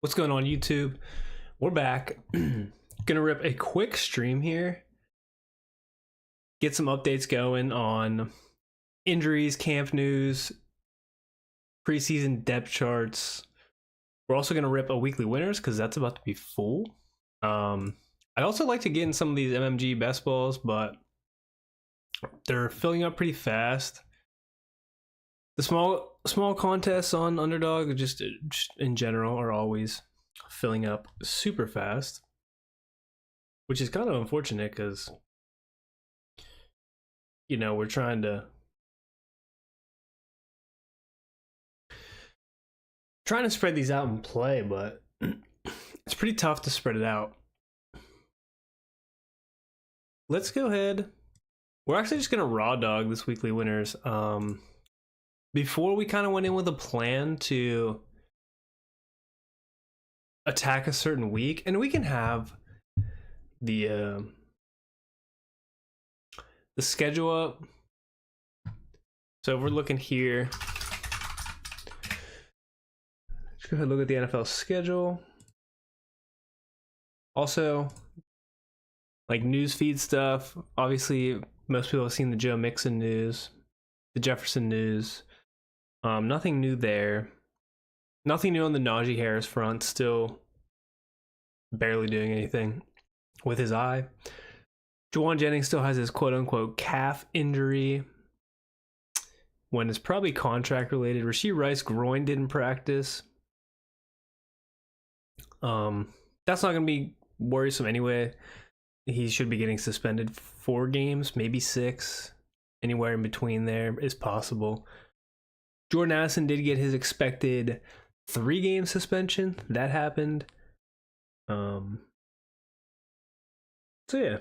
What's going on, YouTube? We're back. Gonna rip a quick stream here. Get some updates going on injuries, camp news, preseason depth charts. We're also gonna rip a weekly winners because that's about to be full. I'd also like to get in some of these MMG best balls, but they're filling up pretty fast. The small contests on Underdog, just in general, are always filling up super fast, which is kind of unfortunate because, you know, we're trying to spread these out and play, but it's pretty tough to spread it out. Let's go ahead. We're actually just gonna raw dog this weekly winners. Before we kind of went in with a plan to attack a certain week, and we can have the schedule up. So if we're looking here, let's go ahead and look at the NFL schedule. Also, like news feed stuff. Obviously, most people have seen the Joe Mixon news, the Jefferson news. Nothing new there. Nothing new on the Najee Harris front. Still barely doing anything with his eye. Juwan Jennings still has his quote-unquote calf injury, when it's probably contract related. Rashee Rice groin didn't practice. That's not going to be worrisome anyway. He should be getting suspended 4 games, maybe 6. Anywhere in between there is possible. Jordan Addison did get his expected 3-game suspension. That happened. So yeah.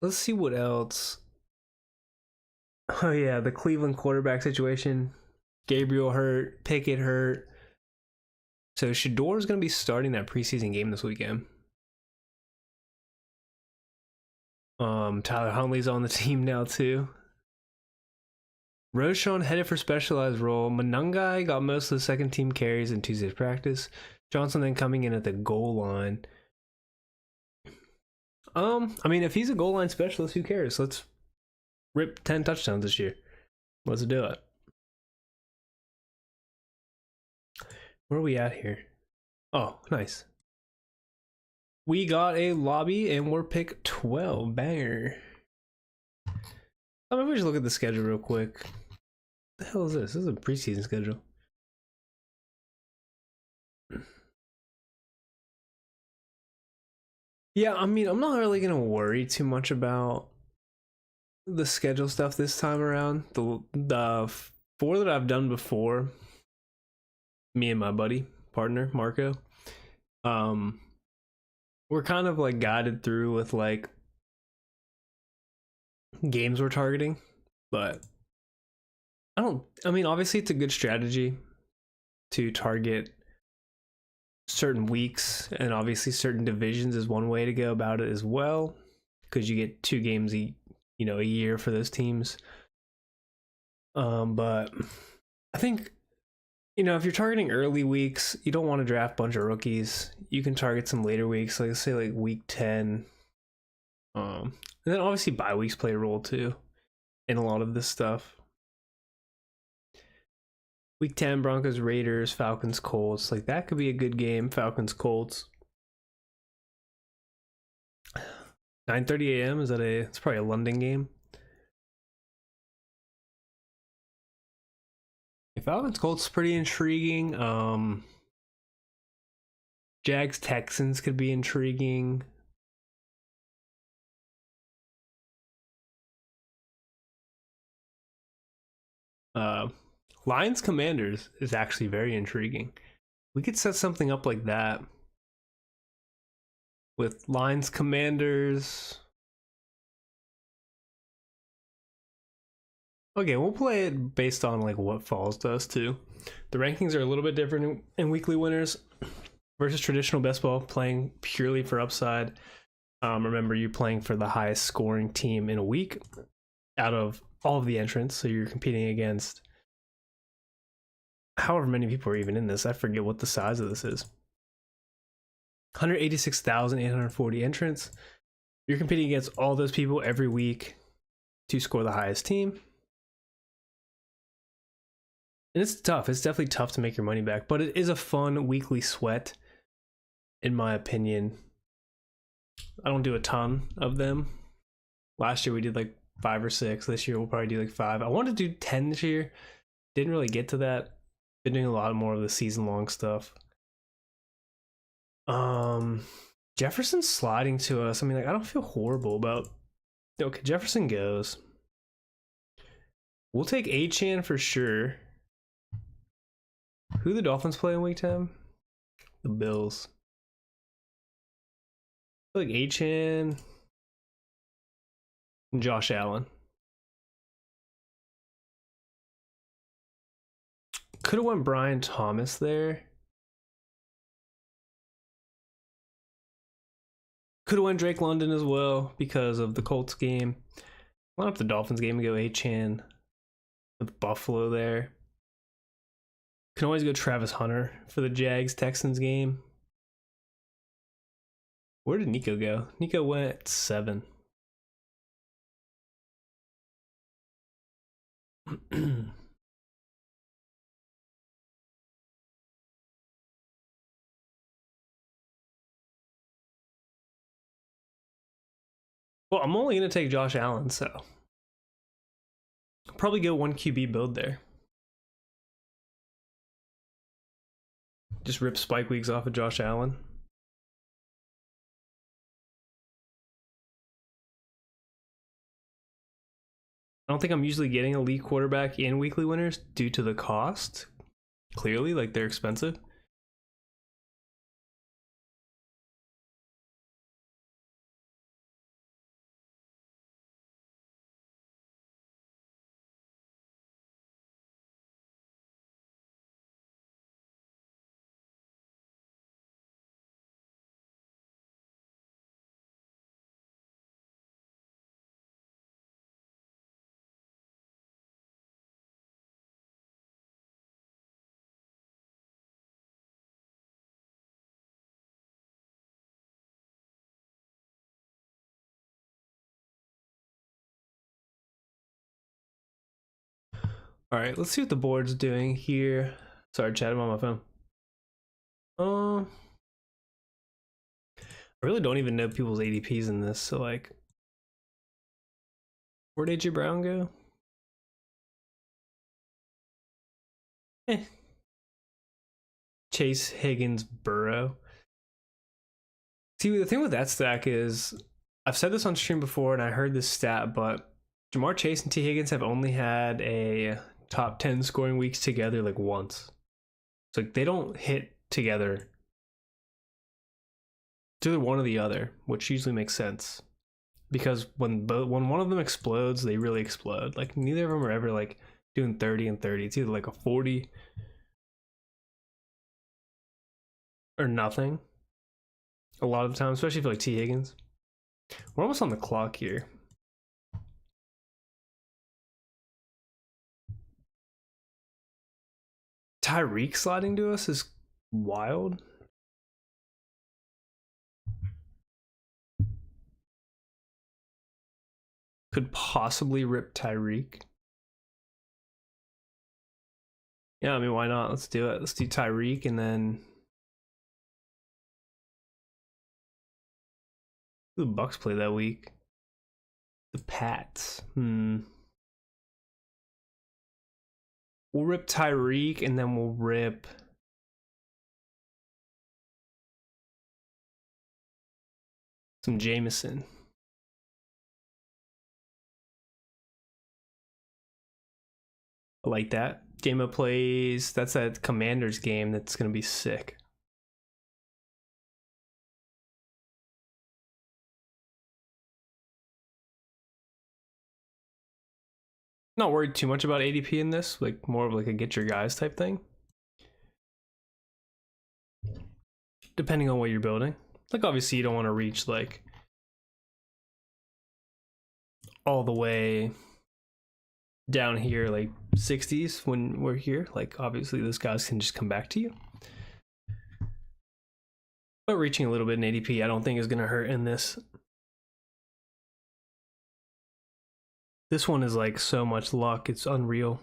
Let's see what else. Oh yeah, the Cleveland quarterback situation. Gabriel hurt, Pickett hurt. So Shador is going to be starting that preseason game this weekend. Tyler Huntley's on the team now too. Roshan headed for specialized role. Manungai got most of the second team carries in Tuesday's practice. Johnson then coming in at the goal line. I mean, if he's a goal line specialist, who cares? Let's rip 10 touchdowns this year. Let's do it. Where are we at here? Oh, nice. We got a lobby and we're pick 12. Banger. Maybe we just look at the schedule real quick. What the hell is this? This is a preseason schedule. Yeah, I mean, I'm not really gonna worry too much about the schedule stuff this time around. The 4 that I've done before, me and my partner Marco, we're kind of like guided through with like games we're targeting, but I mean, obviously it's a good strategy to target certain weeks, and obviously certain divisions is one way to go about it as well, because you get 2 games a year for those teams. But I think, if you're targeting early weeks, you don't want to draft a bunch of rookies. You can target some later weeks, like say like week 10. And then obviously bye weeks play a role too in a lot of this stuff. Week 10, Broncos, Raiders, Falcons, Colts. Like, that could be a good game. Falcons, Colts. 9:30 a.m. Is that it's probably a London game. Falcons, Colts is pretty intriguing. Jags, Texans could be intriguing. Lions, Commanders is actually very intriguing. We could set something up like that with Lions, Commanders. Okay, we'll play it based on like what falls to us too. The rankings are a little bit different in weekly winners versus traditional best ball, playing purely for upside. Remember, you're playing for the highest scoring team in a week out of all of the entrants, so you're competing against however many people are even in this. I forget what the size of this is. 186,840 entrants. You're competing against all those people every week to score the highest team. And it's tough. It's definitely tough to make your money back, but it is a fun weekly sweat, in my opinion. I don't do a ton of them. Last year we did like 5 or 6. This year we'll probably do like 5. I wanted to do 10 this year. Didn't really get to that. Been doing a lot more of the season-long stuff. Jefferson's sliding to us. I mean, like, I don't feel horrible about... Okay, Jefferson goes. We'll take Achan for sure. Who the Dolphins play in week 10? The Bills. I feel like Achan and Josh Allen. Could have went Brian Thomas there. Could have went Drake London as well because of the Colts game. Line up the Dolphins game and go Achan with Buffalo there. Can always go Travis Hunter for the Jags-Texans game. Where did Nico go? Nico went 7. Well, I'm only going to take Josh Allen, so I'll probably go 1 QB build there. Just rip spike weeks off of Josh Allen. I don't think I'm usually getting a elite quarterback in weekly winners due to the cost. Clearly, like, they're expensive. All right, let's see what the board's doing here. Sorry, chat, I'm on my phone. I really don't even know people's ADPs in this, so like, where'd AJ Brown go? Chase, Higgins, Burrow. See, the thing with that stack is, I've said this on stream before and I heard this stat, but Jamar Chase and T. Higgins have only had a top 10 scoring weeks together like once. So like, they don't hit together. It's either one or the other, which usually makes sense. Because when one of them explodes, they really explode. Like, neither of them are ever like doing 30 and 30. It's either like a 40 or nothing. A lot of the time, especially for like T. Higgins. We're almost on the clock here. Tyreek sliding to us is wild. Could possibly rip Tyreek. Yeah, I mean, why not? Let's do it. Let's do Tyreek and then... Who the Bucks play that week? The Pats. We'll rip Tyreek and then we'll rip... some Jameson. I like that. Jamo plays... That's that Commanders game that's going to be sick. Not worried too much about ADP in this, like more of like a get your guys type thing. Depending on what you're building. Like obviously you don't want to reach like all the way down here like 60s when we're here. Like obviously those guys can just come back to you. But reaching a little bit in ADP I don't think is going to hurt in this. This one is like so much luck, it's unreal.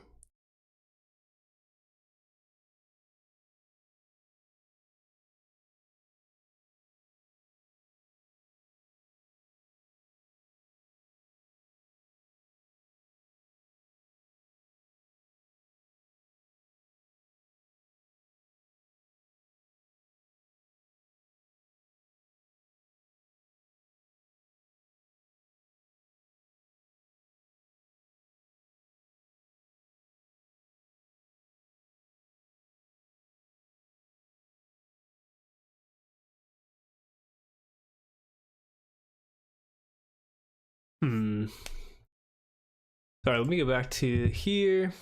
Sorry, let me go back to here.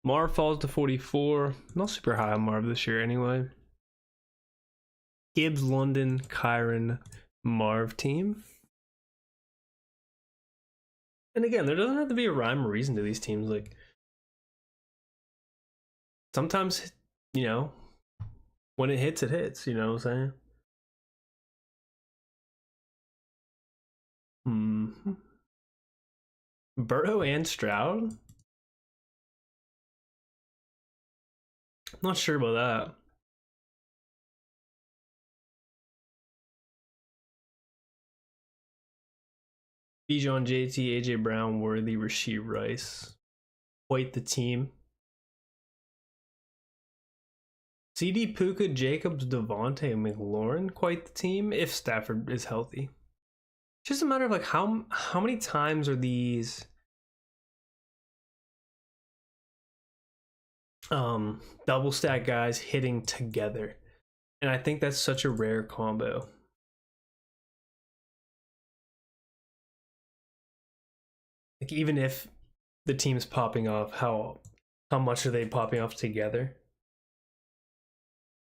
Marv falls to 44. Not super high on Marv this year anyway. Gibbs, London, Kyron, Marv team. And again, there doesn't have to be a rhyme or reason to these teams. Like sometimes, you know, when it hits, it hits. You know what I'm saying? Burrow and Stroud? I'm not sure about that. Bijan, JT, AJ Brown, Worthy, Rasheed Rice. Quite the team. CD, Puka, Jacobs, Devontae, and McLaurin. Quite the team if Stafford is healthy. It's just a matter of like how many times are these double stack guys hitting together, and I think that's such a rare combo. Like even if the team's popping off, how much are they popping off together?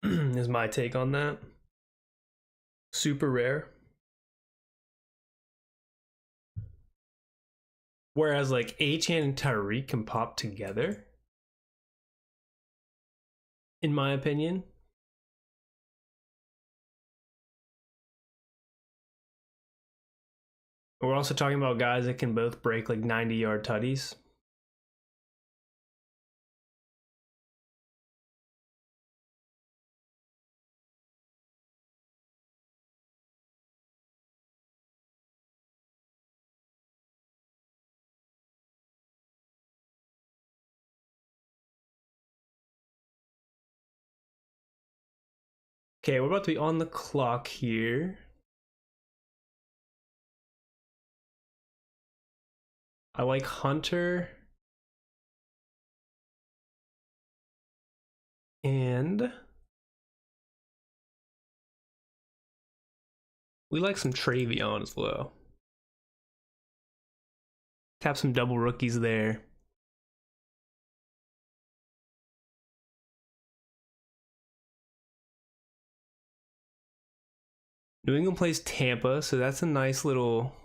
Is my take on that. Super rare. Whereas like Achane and Tyreek can pop together, in my opinion. We're also talking about guys that can both break like 90-yard tutties. Okay, we're about to be on the clock here. I like Hunter. And we like some Travion as well. Tap some double rookies there. New England plays Tampa, so that's a nice little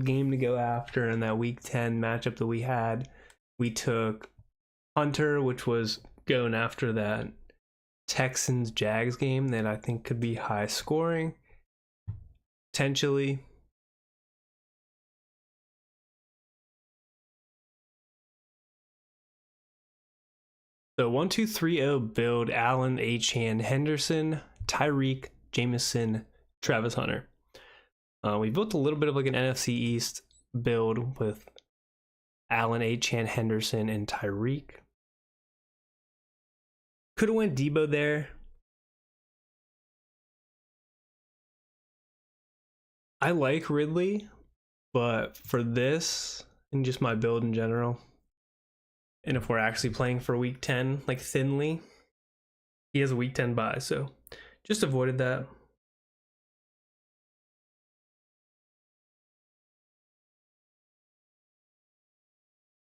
game to go after in that week 10 matchup that we had. We took Hunter, which was going after that Texans Jags game that I think could be high scoring. Potentially. So 1-2-3-0 build Allen, Achane, Henderson, Tyreek, Jameson, Travis Hunter. We built a little bit of like an NFC East build with Allen, Achane, Henderson, and Tyreek. Could have went Debo there. I like Ridley, but for this and just my build in general, and if we're actually playing for week 10, like thinly, he has a week 10 bye, so just avoided that.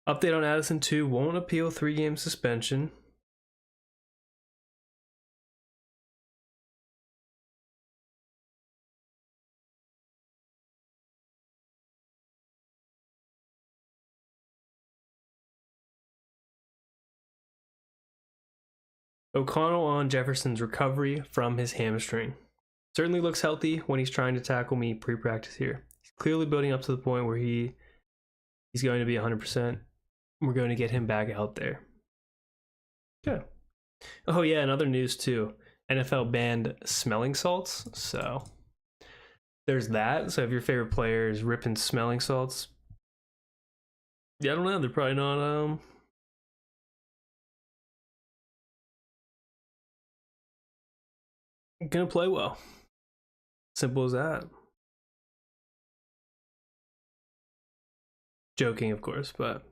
Update on Addison 2, won't appeal 3-game suspension. O'Connell on Jefferson's recovery from his hamstring. Certainly looks healthy when he's trying to tackle me pre-practice here. He's clearly building up to the point where he's going to be 100%. We're going to get him back out there. Okay. Oh yeah, and other news too. NFL banned smelling salts, so there's that. So if your favorite player is ripping smelling salts, yeah, I don't know. They're probably not gonna play well. Simple as that. Joking, of course, but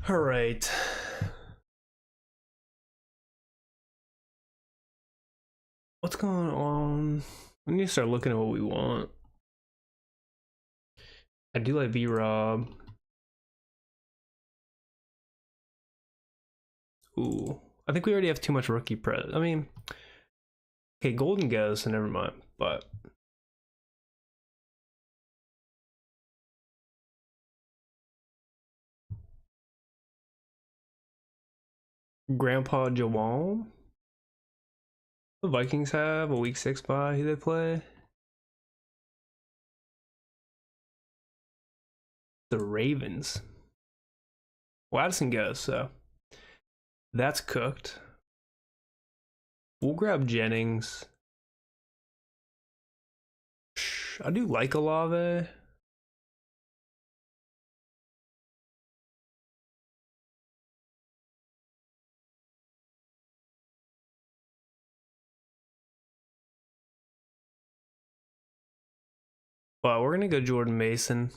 all right. What's going on? We need to start looking at what we want. I do like B-Rob. Ooh, I think we already have too much rookie pres. I mean, okay, Golden goes, so never mind. But Grandpa Jawan. The Vikings have a week 6 bye. Who they play? The Ravens. Well, Addison goes, so that's cooked. We'll grab Jennings. I do like Olave. But we're gonna go Jordan Mason.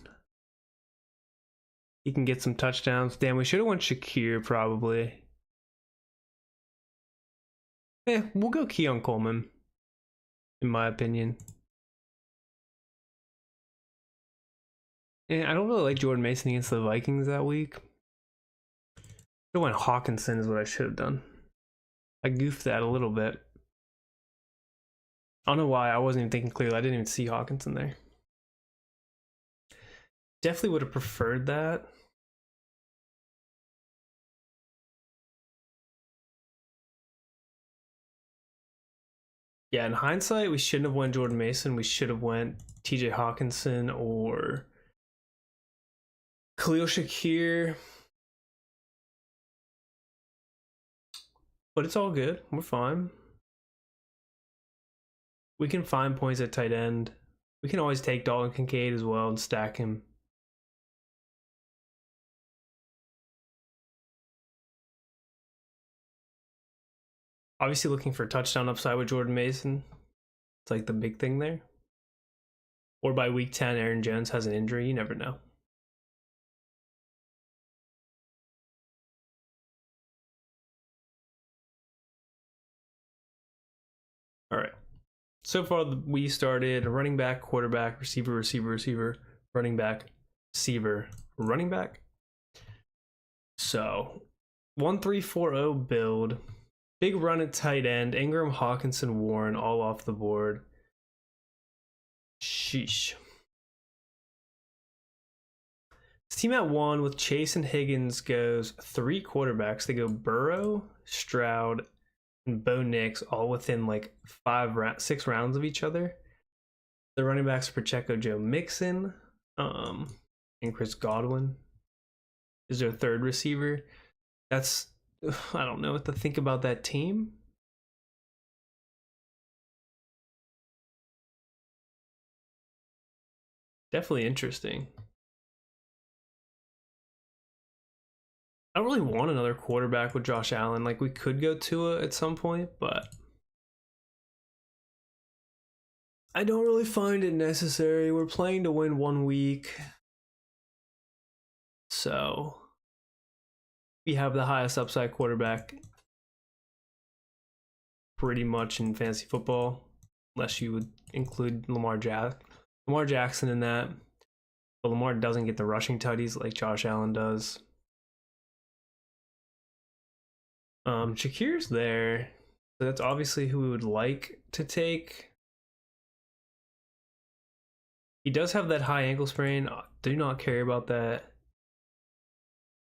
He can get some touchdowns. Damn, we should have went Shakir probably. We'll go Keon Coleman, in my opinion. I don't really like Jordan Mason against the Vikings that week. I went Hawkinson is what I should have done. I goofed that a little bit. I don't know why I wasn't even thinking clearly. I didn't even see Hawkinson there. Definitely would have preferred that. Yeah, in hindsight, we shouldn't have went Jordan Mason. We should have went TJ Hawkinson or Khalil Shakir. But it's all good. We're fine. We can find points at tight end. We can always take Dalton Kincaid as well and stack him. Obviously looking for touchdown upside with Jordan Mason. It's like the big thing there. Or by week 10, Aaron Jones has an injury. You never know. All right. So far, we started running back, quarterback, receiver, running back, receiver, running back. So 1-3-4-0 build. Big run at tight end. Ingram, Hawkinson, Warren all off the board. Sheesh. This team at 1 with Chase and Higgins goes 3 quarterbacks. They go Burrow, Stroud, and Bo Nix all within like 6 rounds of each other. The running backs are Pacheco, Joe Mixon, and Chris Godwin is their third receiver. That's, I don't know what to think about that team. Definitely interesting. I don't really want another quarterback with Josh Allen. Like, we could go Tua at some point, but I don't really find it necessary. We're playing to win 1 week. So we have the highest upside quarterback pretty much in fantasy football, unless you would include Lamar Jackson in that. But Lamar doesn't get the rushing tutties like Josh Allen does. Shakir's there. So that's obviously who we would like to take. He does have that high ankle sprain. Do not care about that.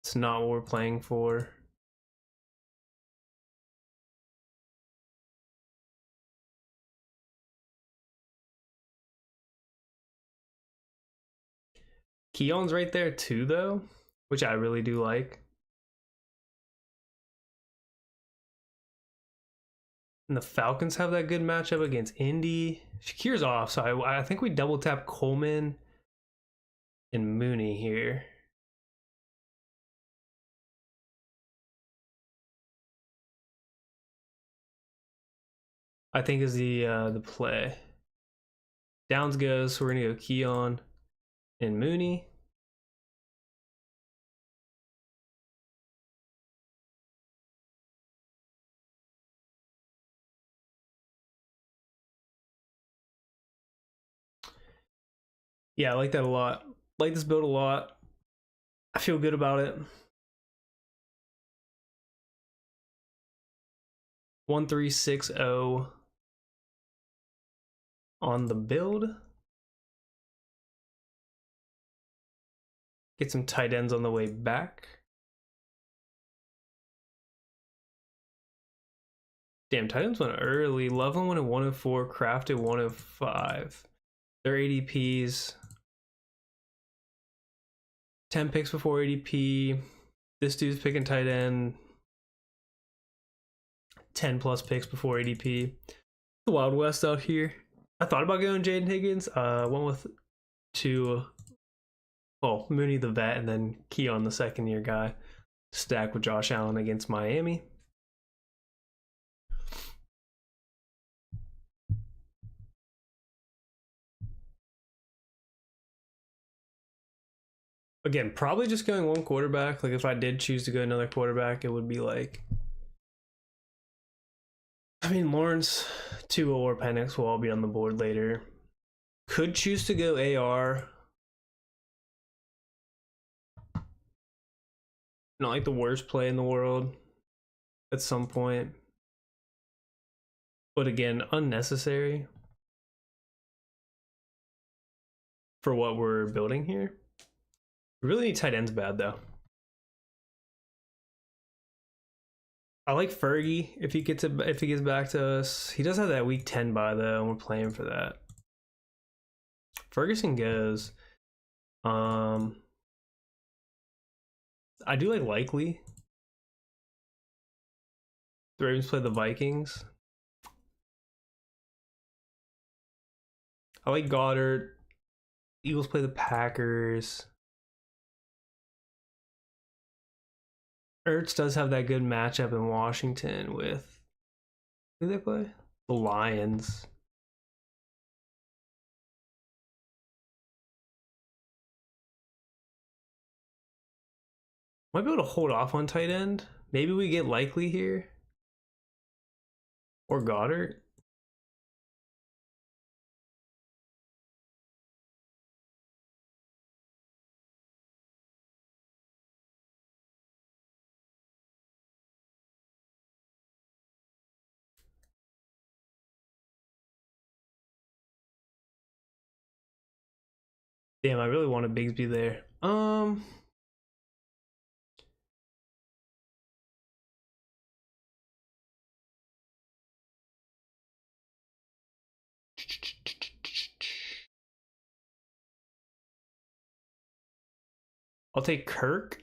It's not what we're playing for. Keon's right there too, though, which I really do like. And the Falcons have that good matchup against Indy. Shakir's off, so I think we double tap Coleman and Mooney here. I think is the play. Downs goes, so we're gonna go Keon and Mooney. Yeah, I like that a lot. Like this build a lot. I feel good about it. 1360 on the build. Get some tight ends on the way back. Damn, tight ends went early. Loveland went at 104, Kraft at 105. Their ADPs. 10 picks before ADP. This dude's picking tight end. 10 plus picks before ADP. The Wild West out here. I thought about going Jaden Higgins. Went with Mooney the vet and then Keon the second year guy. Stack with Josh Allen against Miami. Again, probably just going one quarterback. Like if I did choose to go another quarterback, it would be like, I mean, Lawrence, Tua, or Penix will all be on the board later. Could choose to go AR. Not like the worst play in the world at some point. But again, unnecessary for what we're building here. We really need tight ends bad though. I like Fergie if he gets back to us. He does have that week 10 bye though, and we're playing for that. Ferguson goes. I do like Likely. The Ravens play the Vikings. I like Goddard. Eagles play the Packers. Ertz does have that good matchup in Washington with, who do they play? The Lions. Might be able to hold off on tight end. Maybe we get Likely here. Or Goddard. Damn, I really wanted Bigsby there. I'll take Kirk.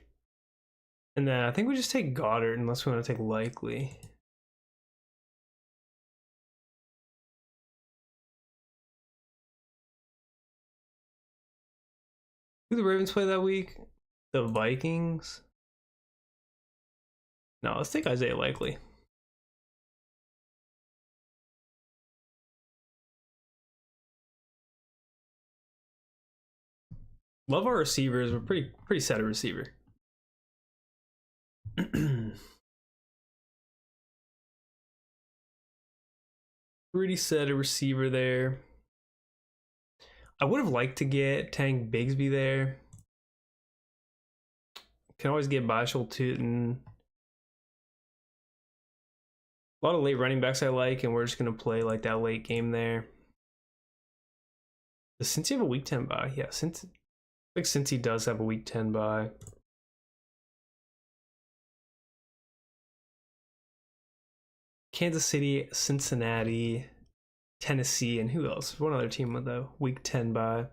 And then I think we just take Goddard unless we want to take Likely. Who the Ravens play that week? The Vikings? No, let's take Isaiah Likely. Love our receivers. We're pretty set at receiver. Pretty set a receiver there. I would have liked to get Tank Bigsby there. Can always get Bashal Tootin. A lot of late running backs I like, and we're just gonna play like that late game there. Since you have a week 10 bye, yeah, since he does have a week 10 bye. Kansas City, Cincinnati, Tennessee, and who else? One other team with a week 10 bye.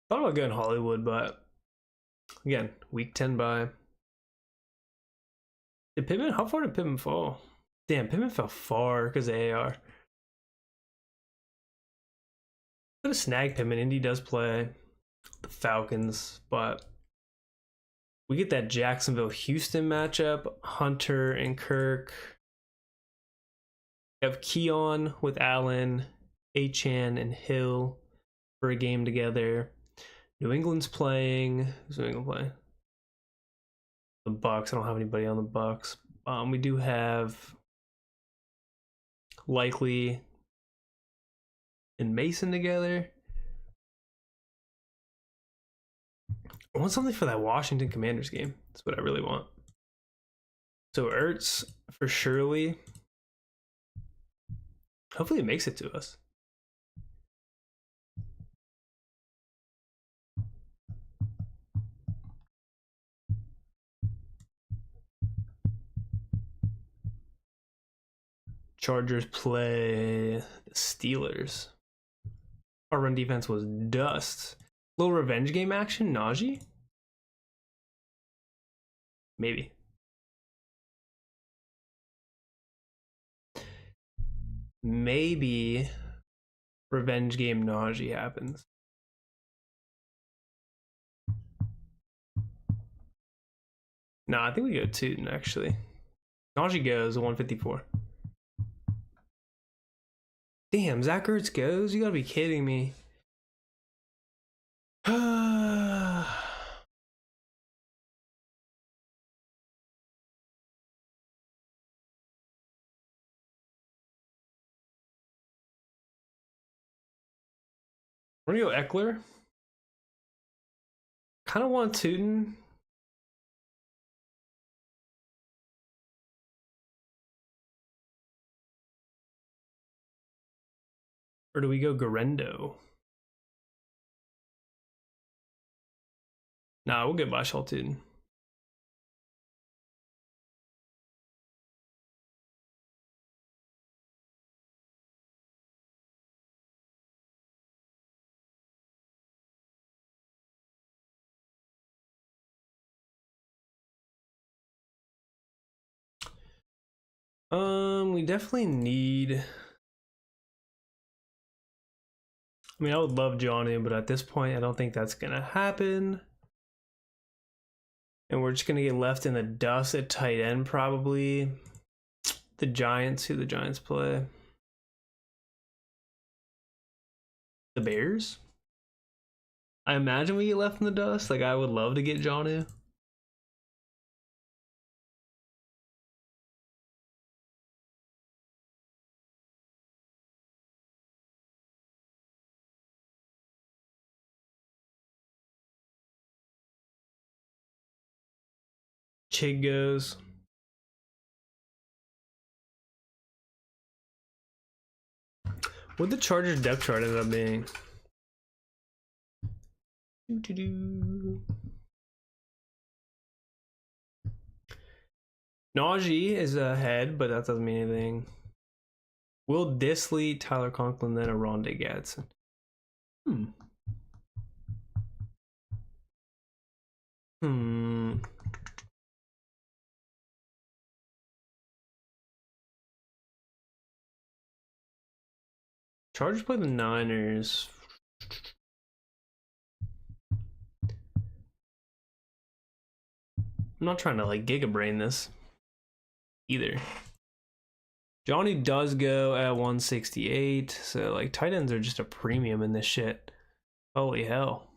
Thought about going Hollywood, but again, week 10 bye. Did Pittman? How far did Pittman fall? Damn, Pittman fell far because of AR. Could have snagged Pittman. Indy does play the Falcons, but we get that Jacksonville-Houston matchup. Hunter and Kirk. We have Keon with Allen, Achan, and Hill for a game together. New England's playing. Who's New England playing? The Bucks. I don't have anybody on the Bucks. We do have Likely and Mason together. I want something for that Washington Commanders game. That's what I really want. So Ertz for Shirley. Hopefully it makes it to us. Chargers play the Steelers. Our run defense was dust. Little revenge game action, Najee? Maybe. Maybe revenge game Najee happens. No, I think we go Tootin actually. Najee goes 154. Damn, Zach Ertz goes? You gotta be kidding me. We're gonna go Eckler. Kind of want Tootin. Or do we go Garendo? Nah, we'll get Bashal Tootin. We definitely need. I mean, I would love Johnny, but at this point, I don't think that's gonna happen. And we're just gonna get left in the dust at tight end, probably. The Giants, who the Giants play? The Bears? I imagine we get left in the dust. Like, I would love to get Johnny. Chig goes. What the Chargers depth chart ended up being? Najee is ahead, but that doesn't mean anything. Will Disley, Tyler Conklin, then a Rondé Gadsden. Chargers play the Niners. I'm not trying to like giga brain this either. Johnny does go at 168, so like tight ends are just a premium in this shit. Holy hell.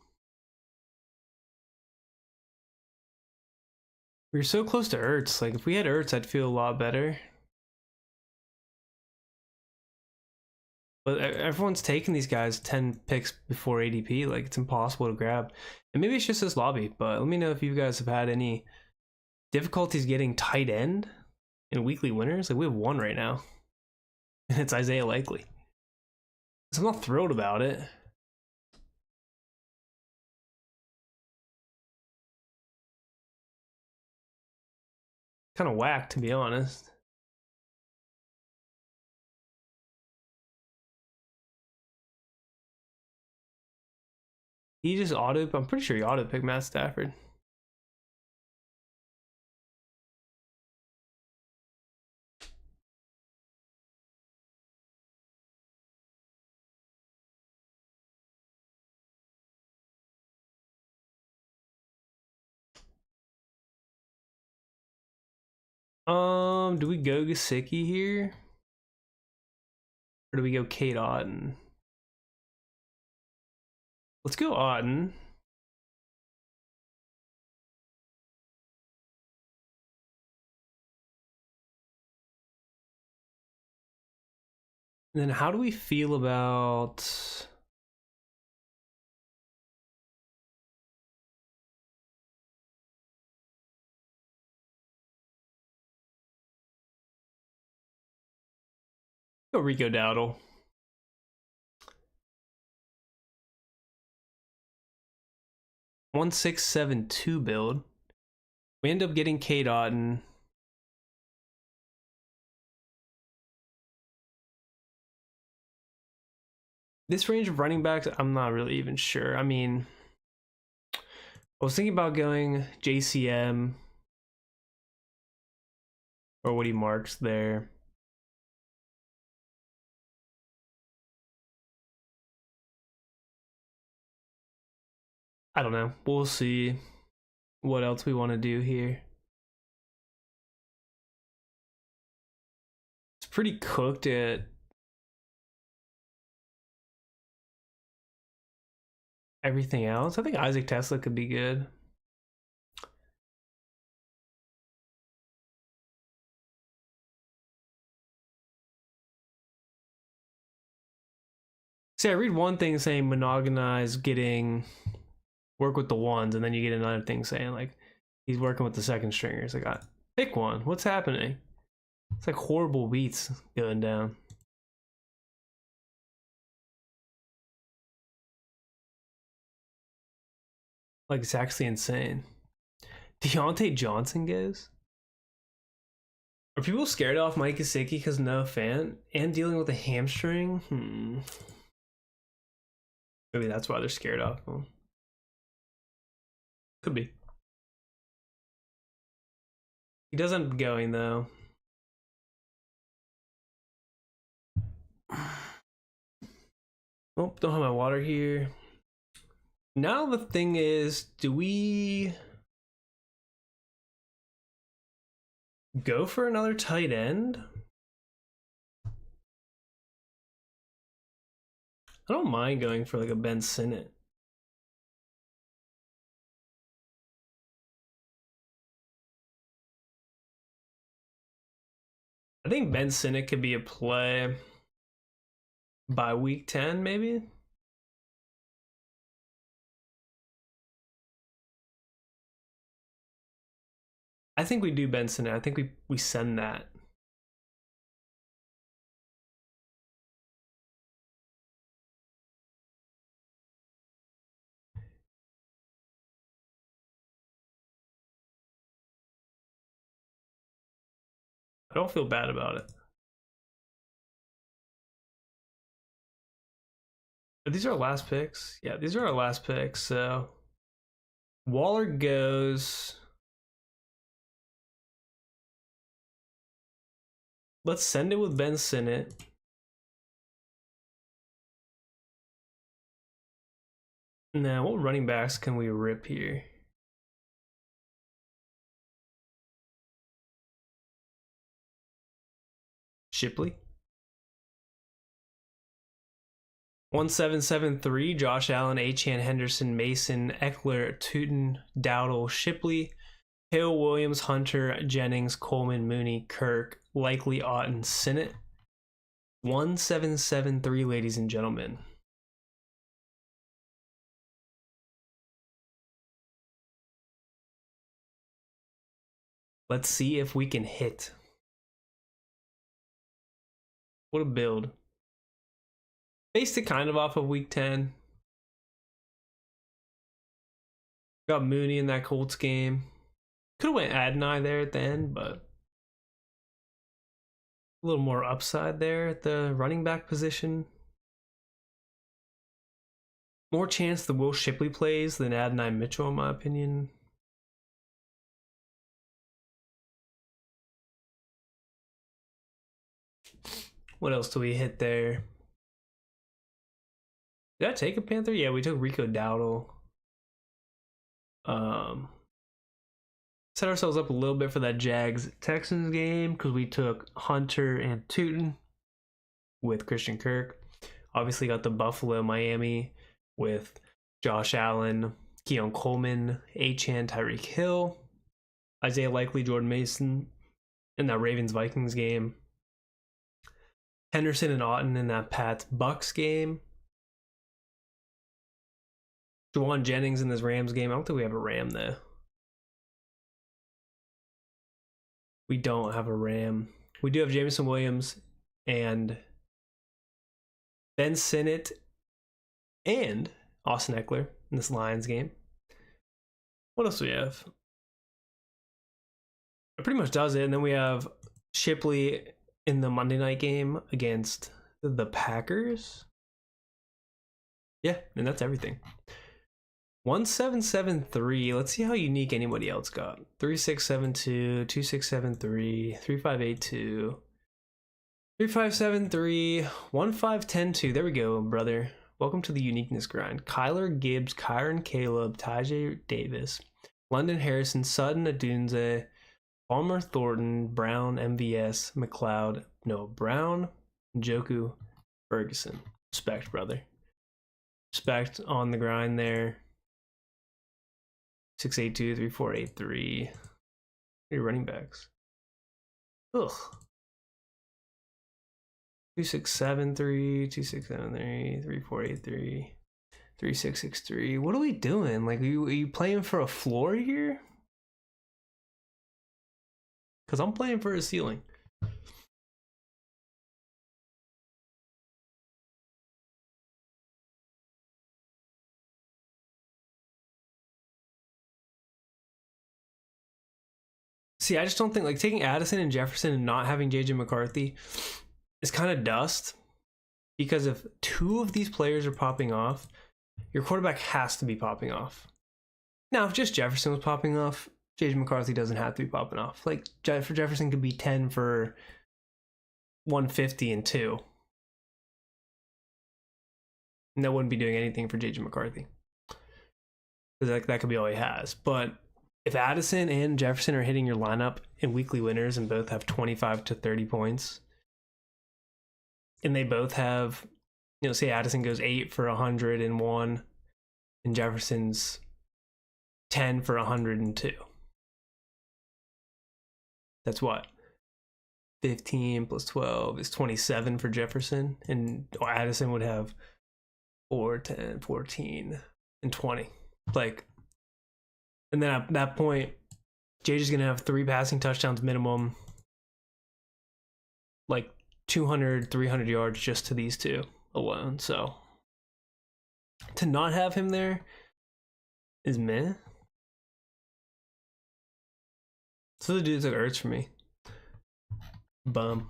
We were so close to Ertz. Like if we had Ertz, I'd feel a lot better. But everyone's taking these guys 10 picks before ADP. Like it's impossible to grab. And maybe it's just this lobby, but let me know if you guys have had any difficulties getting tight end in weekly winners. Like we have one right now. And it's Isaiah Likely. So I'm not thrilled about it. Kind of whack, to be honest. He just I'm pretty sure he auto-picked Matt Stafford. Do we go Gesicki here? Or do we go Kate Otten? Let's go Otten. And then how do we feel about... Go Rico Dowdle. $1,672 build. We end up getting Kate Otten. This range of running backs, I'm not really even sure. I mean, I was thinking about going JCM or what he marks there. I don't know. We'll see what else we want to do here. It's pretty cooked at everything else. I think Isaac Tesla could be good. See, I read one thing saying monogamize work with the ones, and then you get another thing saying like he's working with the second stringers. Like, pick one. What's happening? It's like horrible beats going down. Like it's actually insane. Deontay Johnson goes. Are people scared off Mike Gesicki because no fan and dealing with a hamstring? Maybe that's why they're scared off him. Could be. He does end up going though. Oh, don't have my water here. Now the thing is, do we go for another tight end? I don't mind going for like a Ben Sinnott. I think Ben Sinnott could be a play by week 10, maybe. I think we do Ben Sinnott. I think we send that. I don't feel bad about it. But these are our last picks. Yeah, these are our last picks. So Waller goes. Let's send it with Ben Sinnott. Now, what running backs can we rip here? Shipley. 1773, Josh Allen, Achane, Henderson, Mason, Eckler, Tootin, Dowdle, Shipley, Hale, Williams, Hunter, Jennings, Coleman, Mooney, Kirk, Likely, Otten, Sinnott. 1773, ladies and gentlemen. Let's see if we can hit. What a build. Based it kind of off of week 10. Got Mooney in that Colts game. Could have went Adonai there at the end, but a little more upside there at the running back position. More chance the Will Shipley plays than Adonai Mitchell, in my opinion. What else do we hit there? Did I take a Panther? Yeah, we took Rico Dowdle. Set ourselves up a little bit for that Jags-Texans game because we took Hunter and Tootin with Christian Kirk. Obviously got the Buffalo-Miami with Josh Allen, Keon Coleman, Achane, Tyreek Hill, Isaiah Likely, Jordan Mason in that Ravens-Vikings game. Henderson and Otten in that Pats-Bucks game. Juwan Jennings in this Rams game. I don't think we have a Ram there. We don't have a Ram. We do have Jameson Williams and Ben Sinnott and Austin Eckler in this Lions game. What else do we have? It pretty much does it. And then we have Shipley in the Monday night game against the Packers. Yeah, and that's everything. 1773. Let's see how unique anybody else got. 3672, 2673, 3582, 3573, 1510. There we go, brother. Welcome to the uniqueness grind. Kyler Gibbs, Kyron Caleb, Tajay Davis, London Harrison, Sutton Adunze, Palmer Thornton, Brown, MVS, McLeod, no, Brown, Njoku, Ferguson. Respect, brother. Respect on the grind there. 682, 3483. Your running backs. Ugh. 2673, 2673, 3483, 3663. What are we doing? Like, are you playing for a floor here? Because I'm playing for a ceiling. See, I just don't think, like, taking Addison and Jefferson and not having JJ McCarthy is kind of dust. Because if two of these players are popping off, your quarterback has to be popping off. Now, if just Jefferson was popping off, JJ McCarthy doesn't have to be popping off. Like, for Jefferson could be 10 for 150 and 2. And that wouldn't be doing anything for JJ McCarthy. Because that could be all he has. But if Addison and Jefferson are hitting your lineup in weekly winners and both have 25 to 30 points, and they both have, say Addison goes 8 for 101 and Jefferson's 10 for 102. That's what? 15 plus 12 is 27 for Jefferson, and Addison would have 4, 10, 14, and 20. Like, and then at that point, JJ's going to have 3 passing touchdowns minimum, like 200, 300 yards just to these two alone. So to not have him there is meh. So the dudes that hurts for me. Bum.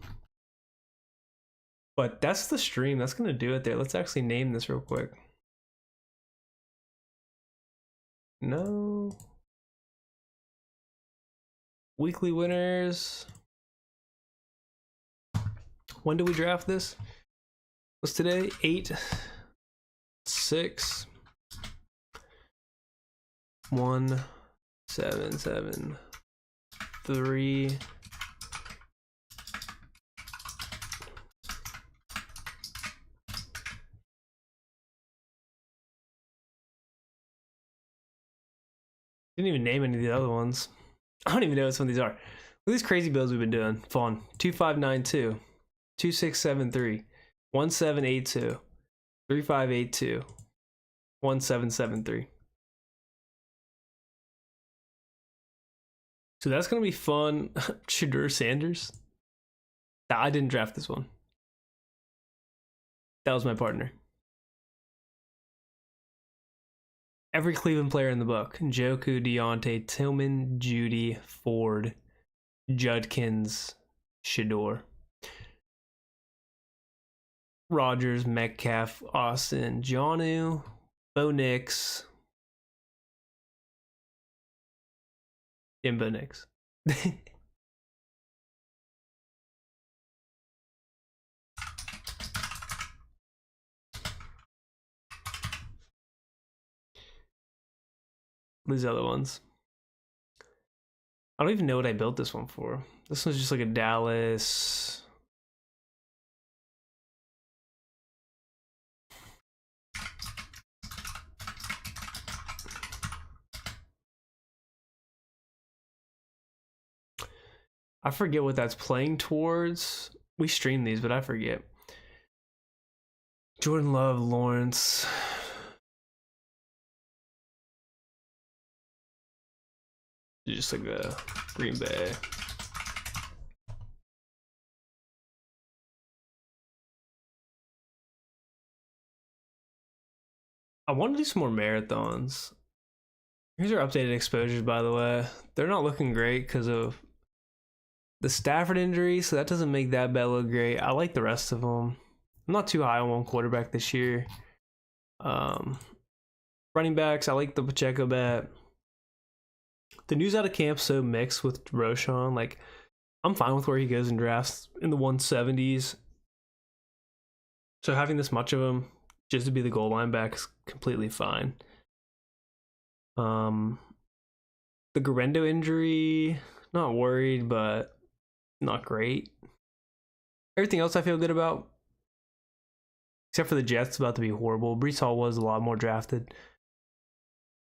But that's the stream. That's going to do it there. Let's actually name this real quick. No. Weekly winners. When do we draft this? What's today? 8, 6, 1, 7, 7, 3, Didn't even name any of the other ones. I don't even know what some of these are. Look at these crazy builds we've been doing. Fun. 2592, 2673, 1782, 3582, 1773. So that's gonna be fun. Shadur Sanders. I didn't draft this one. That was my partner. Every Cleveland player in the book: Njoku, Deontay, Tillman, Judy, Ford, Judkins, Shador, Rogers, Metcalf, Austin, Jonnu, Bo Nix, Bo Nix. These other ones. I don't even know what I built this one for. This one's just like a Dallas. I forget what that's playing towards. We stream these, but I forget. Jordan Love, Lawrence. Just like a Green Bay. I want to do some more marathons. Here's our updated exposures, by the way. They're not looking great because of the Stafford injury, so that doesn't make that bet look great. I like the rest of them. I'm not too high on one quarterback this year. Running backs, I like the Pacheco bet. The news out of camp so mixed with Roshan. Like, I'm fine with where he goes in drafts in the 170s. So having this much of him just to be the goal line back is completely fine. The Garendo injury, not worried, but not great. Everything else I feel good about, except for the Jets about to be horrible. Breece Hall was a lot more drafted,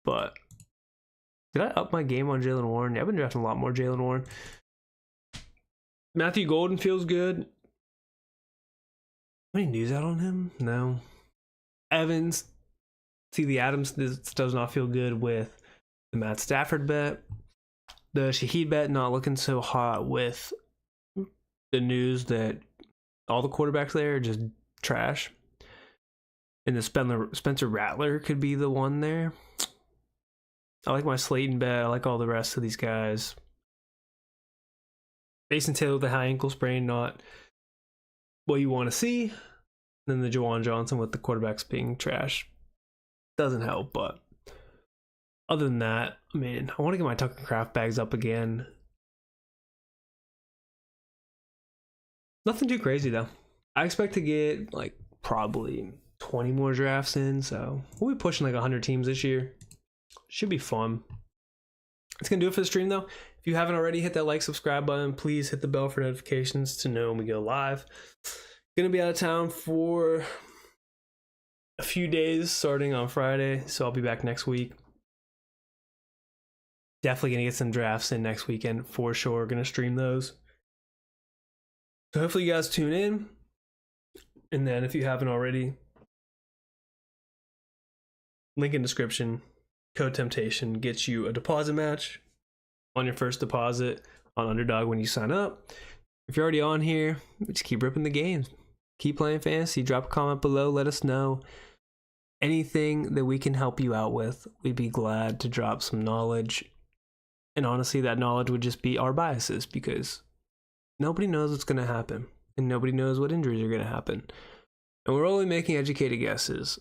but did I up my game on Jalen Warren? Yeah, I've been drafting a lot more Jalen Warren. Matthew Golden feels good. Any news out on him? No. Evans, see the Adams, this does not feel good with the Matt Stafford bet. The Shaheed bet not looking so hot with the news that all the quarterbacks there are just trash. And the Spencer Rattler could be the one there. I like my Slayton bet. I like all the rest of these guys. Mason Taylor with the high ankle sprain, not what you want to see. Then the Juwan Johnson with the quarterbacks being trash. Doesn't help, but other than that, I mean, I want to get my Tucker Craft bags up again. Nothing too crazy, though. I expect to get, like, probably 20 more drafts in, so we'll be pushing like 100 teams this year. Should be fun. That's gonna do it for the stream, though. If you haven't already, hit that like, subscribe button. Please hit the bell for notifications to know when we go live. Gonna be out of town for a few days starting on Friday, so I'll be back next week. Definitely gonna get some drafts in next weekend for sure. Gonna stream those. So hopefully you guys tune in. And then if you haven't already, link in description. Code Temptation gets you a deposit match on your first deposit on Underdog when you sign up. If you're already on here, just keep ripping the games. Keep playing fantasy. Drop a comment below. Let us know anything that we can help you out with. We'd be glad to drop some knowledge. And honestly, that knowledge would just be our biases, because nobody knows what's going to happen. And nobody knows what injuries are going to happen. And we're only making educated guesses.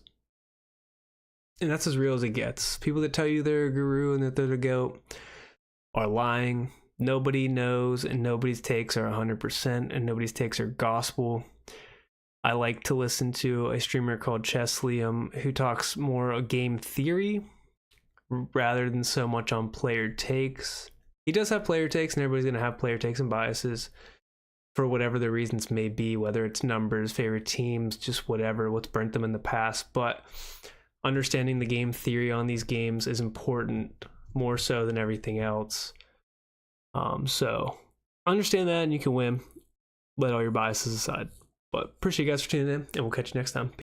And that's as real as it gets. People that tell you they're a guru and that they're the GOAT are lying. Nobody knows, and nobody's takes are 100%, and nobody's takes are gospel. I like to listen to a streamer called Chess Liam who talks more game theory rather than so much on player takes. He does have player takes, and everybody's going to have player takes and biases for whatever the reasons may be, whether it's numbers, favorite teams, just whatever, what's burnt them in the past. But understanding the game theory on these games is important more so than everything else. So understand that, and you can win. Let all your biases aside. But appreciate you guys for tuning in, and we'll catch you next time.